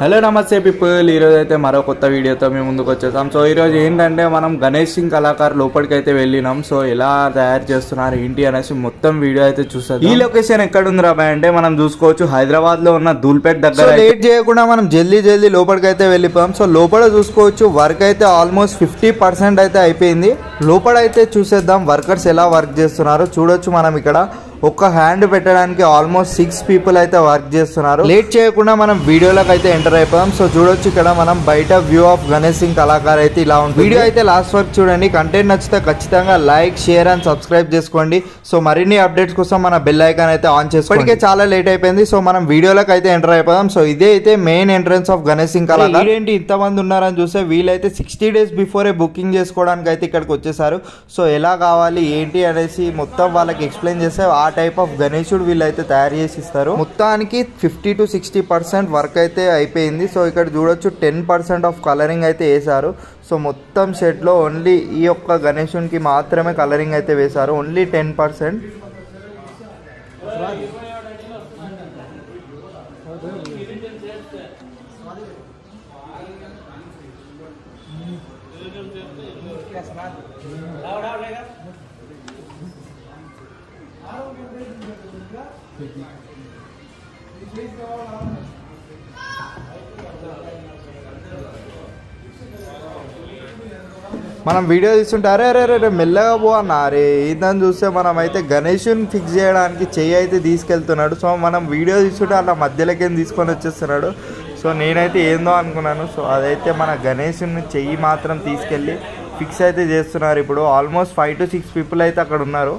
Hello నమస్తే people, ఈరోజు అయితే మరో కొత్త వీడియోతో మేము ముందుకు వచ్చేసాం. సో ఈరోజు ఏంటంటే మనం గణేష్ సింగ్ కళాకారు లోపలికి అయితే వెళ్ళినాం. సో ఎలా తయారు చేస్తున్నారు ఏంటి అనేసి మొత్తం వీడియో అయితే చూస్తాం. ఈ లొకేషన్ ఎక్కడ ఉంది రా అంటే మనం చూసుకోవచ్చు, హైదరాబాద్ లో ఉన్న ధూల్పేట్ దగ్గర. లేట్ చేయకుండా మనం జల్దీ లోపలికి అయితే వెళ్ళిపోయాం. సో లోపల చూసుకోవచ్చు వర్క్ అయితే ఆల్మోస్ట్ 50% అయితే అయిపోయింది. లోపల అయితే చూసేద్దాం వర్కర్స్ ఎలా వర్క్ చేస్తున్నారో చూడొచ్చు. మనం ఇక్కడ ఒక హ్యాండ్ పెట్టడానికి ఆల్మోస్ట్ 6 పీపుల్ అయితే వర్క్ చేస్తున్నారు. లేట్ చేయకుండా మనం వీడియోలోకి అయితే ఎంటర్ అయిపోయాం. సో చూడొచ్చు ఇక్కడ మనం బయట వ్యూ ఆఫ్ గణేష్ సింగ్ కళాకార్ అయితే ఇలా ఉంటుంది. వీడియో అయితే లాస్ట్ వరకు చూడండి. కంటెంట్ నచ్చితే ఖచ్చితంగా లైక్, షేర్ అండ్ సబ్స్క్రైబ్ చేసుకోండి. సో మరిన్ని అప్డేట్స్ కోసం మన బెల్ ఐకాన్ అయితే ఆన్ చేసుకోండి. ఇప్పటికే చాలా లేట్ అయిపోయింది. సో మనం వీడియోలోకి అయితే ఎంటర్ అయిపోయాం. సో ఇదే అయితే main entrance of Ganesh Singh Kalakar. ఏంటి ఇంతమంది ఉన్నారని చూస్తే వీళ్ళైతే 60 days బిఫోరే బుకింగ్ చేసుకోవడానికి అయితే ఇక్కడికి వచ్చేసారు. సో ఎలా కావాలి ఏంటి అనేసి మొత్తం వాళ్ళకి ఎక్స్ప్లెయిన్ చేస్తే ఆ టైప్ ఆఫ్ గణేశుడు వీళ్ళైతే తయారు చేసి ఇస్తారు. మొత్తానికి 50 to 60% వర్క్ అయితే అయిపోయింది. సో ఇక్కడ చూడొచ్చు 10% ఆఫ్ కలరింగ్ అయితే వేశారు. సో మొత్తం సెట్ లో ఓన్లీ ఈ యొక్క గణేశునికి మాత్రమే కలరింగ్ అయితే వేశారు, ఓన్లీ 10%. మనం వీడియో తీస్తుంటే అరే మెల్లగా పో అన్న. అరే ఇదని చూస్తే మనం అయితే గణేషుని ఫిక్స్ చేయడానికి చెయ్యి అయితే తీసుకెళ్తున్నాడు. సో మనం వీడియో తీస్తుంటే అలా మధ్యలోకి తీసుకొని వచ్చేస్తున్నాడు. సో నేనైతే ఏందో అనుకున్నాను. సో అదైతే మన గణేషుని చెయ్యి మాత్రం తీసుకెళ్ళి ఫిక్స్ అయితే చేస్తున్నారు. ఇప్పుడు ఆల్మోస్ట్ 5 to 6 పీపుల్ అయితే అక్కడ ఉన్నారు.